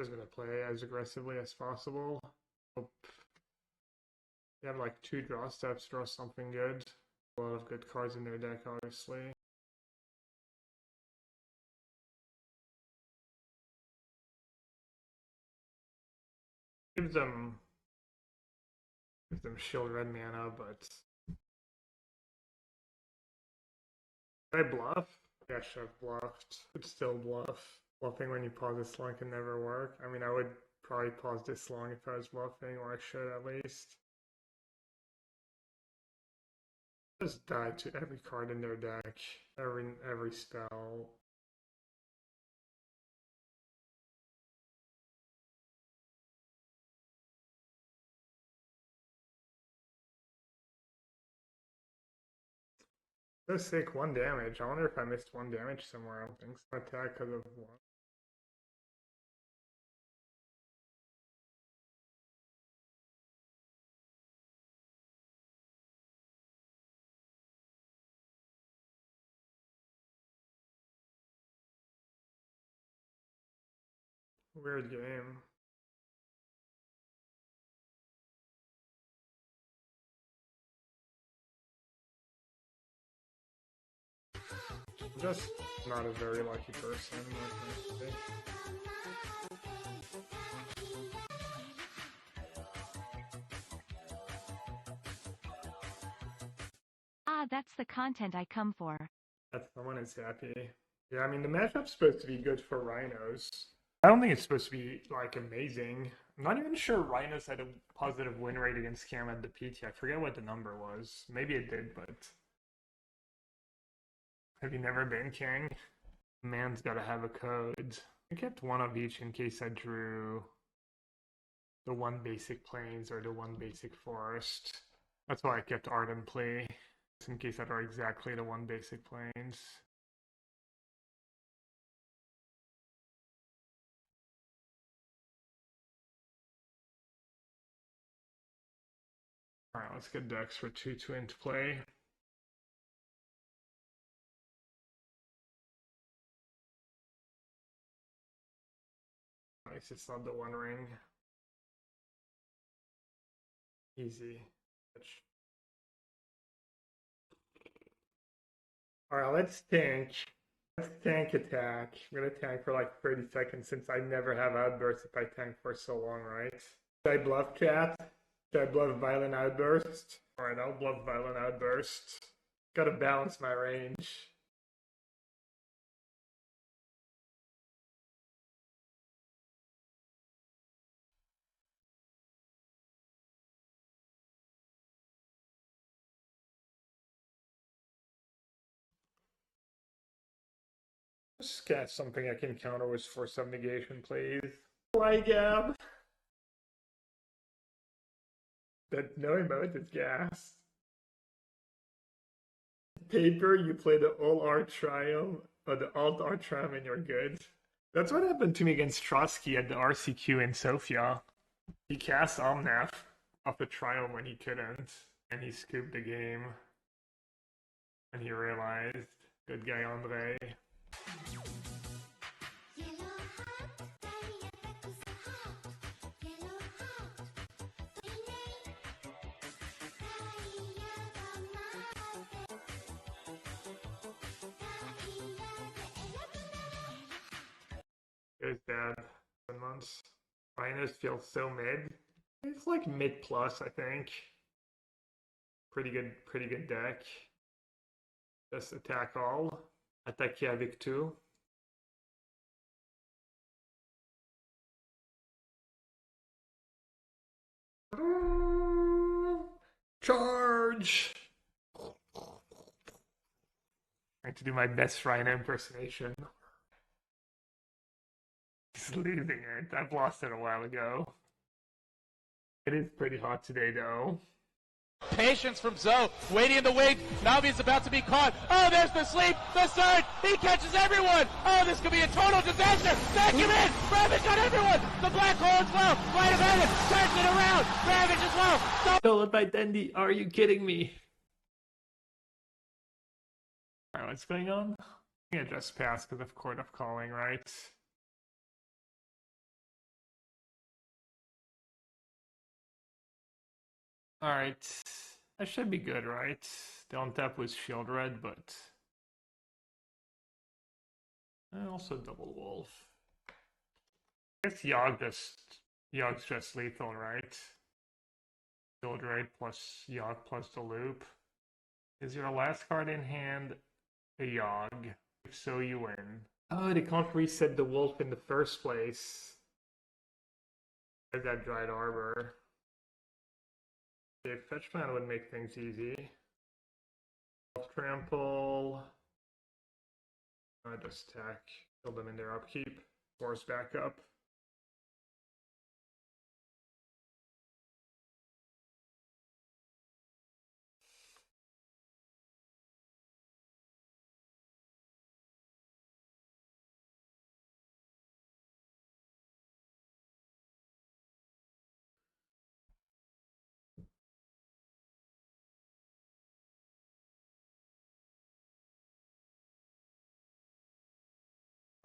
I was gonna play as aggressively as possible. Hope they have like 2 draw steps, draw something good. A lot of good cards in their deck, obviously. Gives them shield red mana, but did I bluff? Yeah, I should have bluffed. Could still bluff. Bluffing when you pause this long can never work. I mean, I would probably pause this long if I was bluffing, or I should at least. Just die to every card in their deck, every spell. Just take 1 damage. I wonder if I missed 1 damage somewhere. I don't think so. Attack because of 1. Weird game. I'm just not a very lucky person. Ah, that's the content I come for. That someone is happy. Yeah, I mean, the matchup's supposed to be good for Rhinos. I don't think it's supposed to be, like, amazing. I'm not even sure Rhinos had a positive win rate against Cam at the PT. I forget what the number was. Maybe it did, but... Have you never been King? Man's gotta have a code. I kept 1 of each in case I drew the 1 basic plains or the 1 basic forest. That's why I kept Ardent Plea, just in case I draw exactly the 1 basic plains. Alright, let's get decks for 2-2 into play. Nice, it's not the 1 ring. Easy. Alright, let's tank. Let's tank attack. I'm gonna tank for like 30 seconds since I never have outburst if I tank for so long, right? Should I bluff chat? Should I bluff Violent Outburst? Alright, I'll bluff Violent Outburst. Gotta balance my range. Just cast something I can counter with Force of Negation, please. Why, Gab? That no emote is gas. Paper, you play the all-art triumph, or the alt-art triumph, and you're good. That's what happened to me against Trotsky at the RCQ in Sofia. He cast Omnath off the triumph when he couldn't, and he scooped the game. And he realized, good guy Andre. There's Dad. 7 months. Rhinos feels so mid. It's like mid plus, I think. Pretty good deck. Just attack all. Attack avec 2. Charge! I have to do my best Rhino impersonation. He's losing it. I've lost it a while ago. It is pretty hot today, though. Patience from Zoe, waiting in the wings. Navi's about to be caught. Oh, there's the sleep, the surge. He catches everyone. Oh, this could be a total disaster. Vacuum in. Ravage on everyone. The black hole as well. Right of heaven. Turns it around. Ravage as well. Philip Identity, are you kidding me? Alright, what's going on? I think I just passed because of Court of Calling, right? Alright, that should be good, right? The on-tap was Shield Red, but... And also Double Wolf. I guess Yogg just Yogg's just lethal, right? Build rate plus Yogg plus the loop. Is your last card in hand a Yogg? If so, you win. Oh, they can't reset the wolf in the first place. There's that Dried Arbor. Okay, fetch mana would make things easy. Wolf Trample. Just attack. Kill them in their upkeep. Force back up.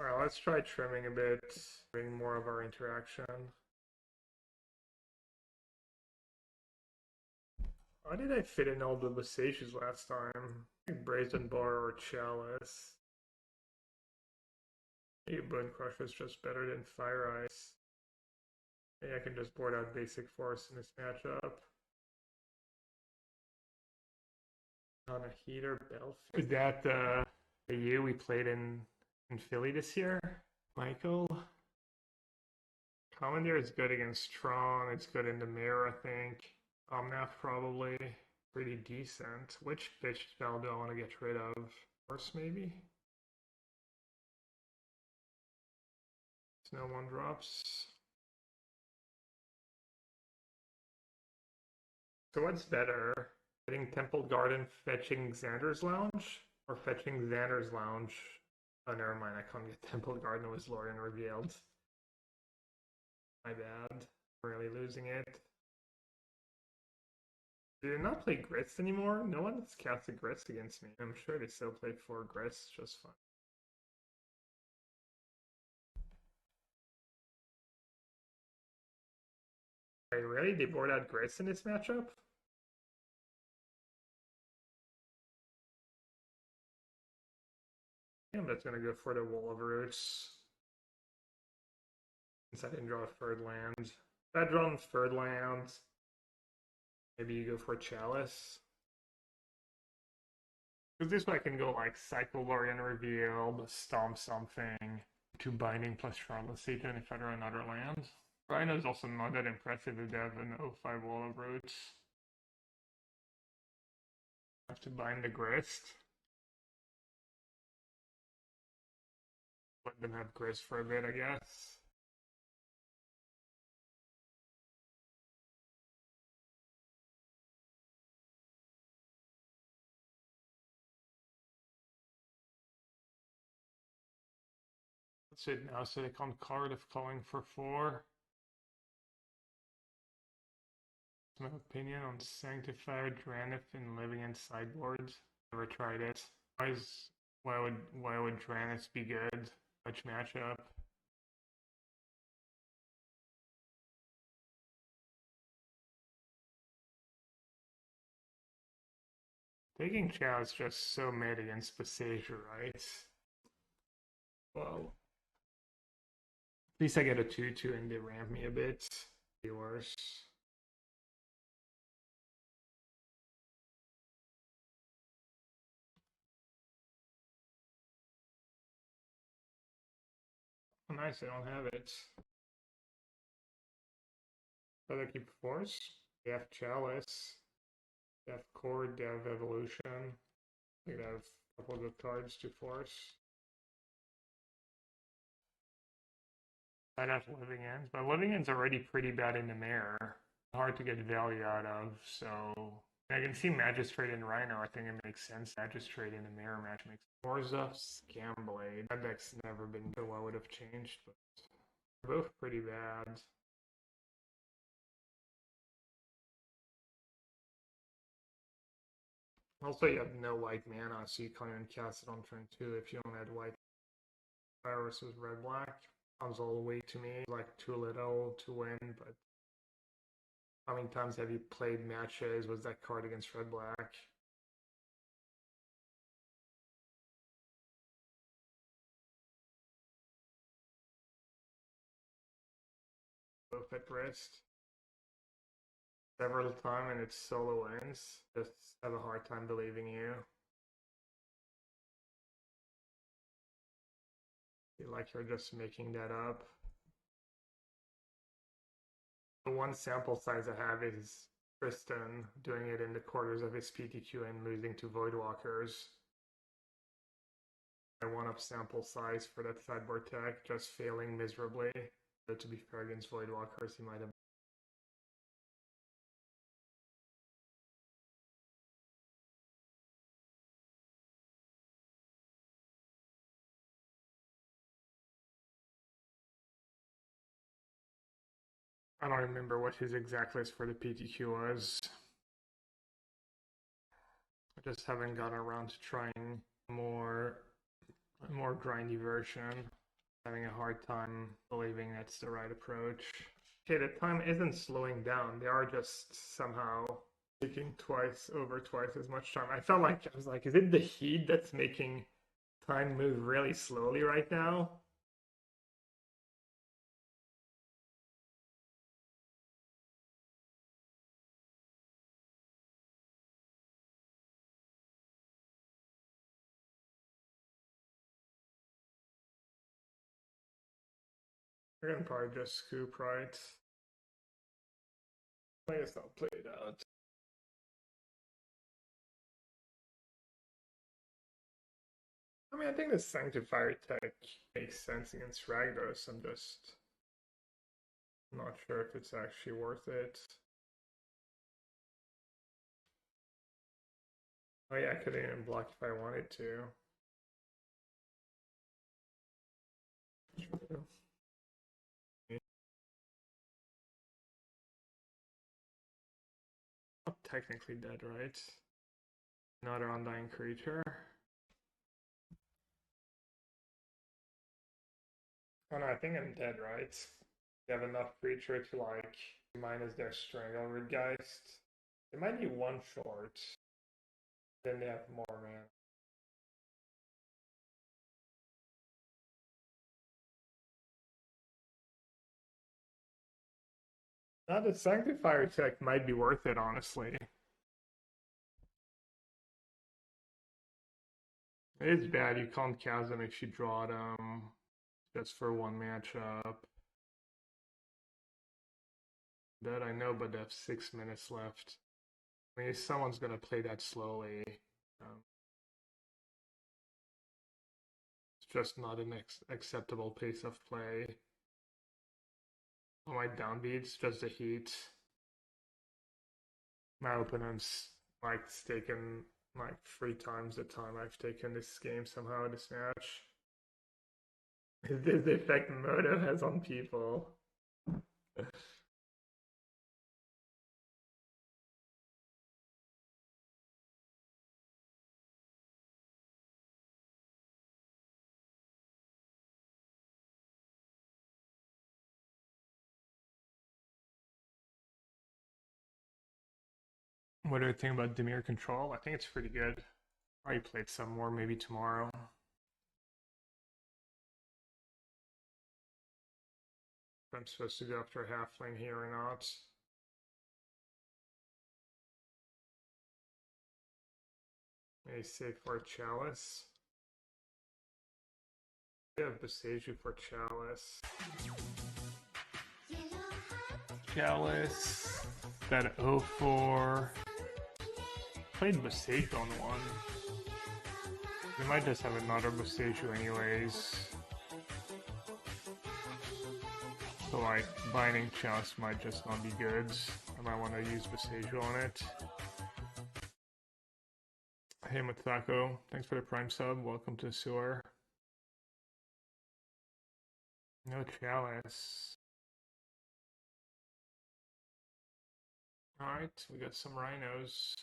Alright, let's try trimming a bit, bring more of our interaction. How did I fit in all the Boseijus last time? Like Brazen Borrower or Chalice. Maybe Bonecrusher is just better than Fire Ice. Maybe I can just board out basic Force in this matchup. On a heater, Belfield. Is that the year we played in Philly this year? Michael? Commandeer is good against Tron, it's good in the mirror, I think. Omnath probably pretty decent. Which pitch spell do I want to get rid of? Force maybe? No one drops. So what's better? Getting Temple Garden, fetching Xander's Lounge? Or fetching Xander's Lounge? Oh, never mind, I can't get Temple Garden with Lrien Revealed. My bad. I'm really losing it. Do they not play Grits anymore? No one has casted Grits against me. I'm sure they still play 4 Grits just fine. Wait, really? They board out Grits in this matchup? I'm just gonna go for the Wall of Roots. Since I didn't draw a third land. If I draw a third land, maybe you go for Chalice. Because this way I can go like Cycle Lrien Revealed, Stomp something, 2 Binding plus Shardless Agent if I draw another land. Rhino is also not that impressive if they have an 0-5 Wall of Roots. I have to bind the Grist. Let them have Grist for a bit, I guess. That's it now, so they can't card if calling for 4. My opinion on Sanctifier, Drannith, and living in sideboards. Never tried it. Why would Drannith be good? Which matchup? Taking Chow is just so mid against Boseiju, right? Well, at least I get a 2-2 and they ramp me a bit. Be worse. Oh, nice, I don't have it. But I keep Force. They have Chalice. They have Chord, they have Evolution. They have a couple of good cards to Force. I'd have Living Ends, but Living Ends already pretty bad in the mirror. Hard to get value out of, so I can see Magistrate and Rhino. I think it makes sense. Magistrate in the mirror match makes Forza, Scamblade. That deck's never been so I would have changed, but they're both pretty bad. Also, you have no white mana, so you can't even cast it on turn 2 if you don't have white. Fire versus red-black. Sounds all the way to me like too little to win, but how many times have you played matches with that card against red-black? both at wrist several times and it's solo wins. Just have a hard time believing you. Feel like you're just making that up. The one sample size I have is Tristan doing it in the quarters of his PTQ and losing to Voidwalkers. I 1-up sample size for that sideboard tech, just failing miserably. But to be fair, against Voidwalkers, he might have. I don't remember what his exact list for the PTQ was. I just haven't gotten around to trying a more grindy version. Having a hard time believing that's the right approach. Okay, the time isn't slowing down. They are just somehow taking twice as much time. I felt like, I was like, is it the heat that's making time move really slowly right now? We're gonna probably just scoop, right? I guess I'll play it out. I mean, I think the Sanctifier tech makes sense against Ragdos. I'm just not sure if it's actually worth it. Oh yeah, I could even block if I wanted to. True. Not technically dead, right? Another undying creature. Oh no, I think I'm dead, right? They have enough creature to like minus their Strangleroot Geist. They might be one short. Then they have more mana. Now the Sanctifier tech might be worth it, honestly. It is bad, you can't cast them if you draw them. Just for one matchup. That I know, but they have 6 minutes left. I mean, someone's gonna play that slowly. It's just not an acceptable pace of play. Oh, my downbeats, just the heat. My opponent's like taken like 3 times the time I've taken this game somehow, this match. Is this the effect Moto has on people? What do you think about Dimir Control? I think it's pretty good. Probably played some more, maybe tomorrow. If I'm supposed to go after a halfling here or not. Maybe save for a Chalice. We have Boseiju for Chalice. Chalice. That 0-4. Played Boseiju on one. We might just have another Boseiju anyways. So like, Binding Chalice might just not be good. I might want to use Boseiju on it. Hey Matako, thanks for the Prime sub. Welcome to the sewer. No Chalice. Alright, we got some Rhinos.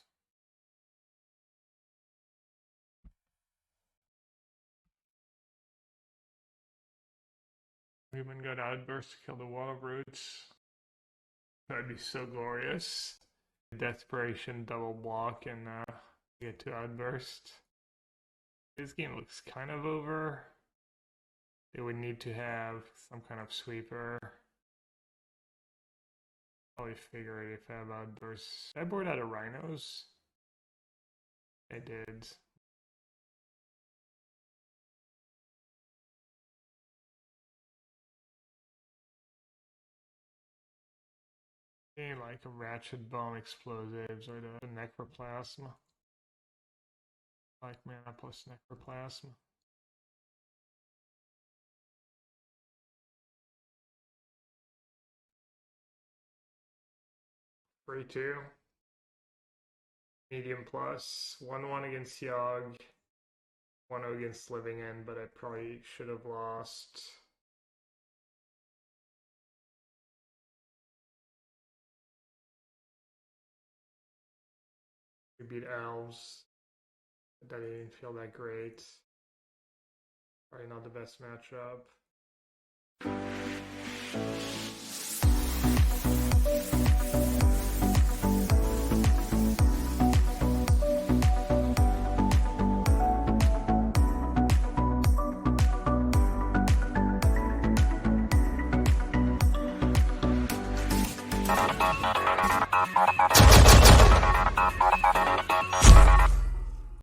We even got Outburst to kill the Wall of Roots. That'd be so glorious. Desperation double block and get to Outburst. This game looks kind of over. They would need to have some kind of sweeper. Probably figure it if I have outbursts. Sideboard out of Rhinos. I did. Like a Ratchet Bomb Explosives or the Necroplasm. Like mana plus Necroplasm. Free 2. Medium plus. 1-1 against Yogg. 1-0 against Living End, but I probably should have lost. We beat Elves. That didn't feel that great. Probably not the best matchup.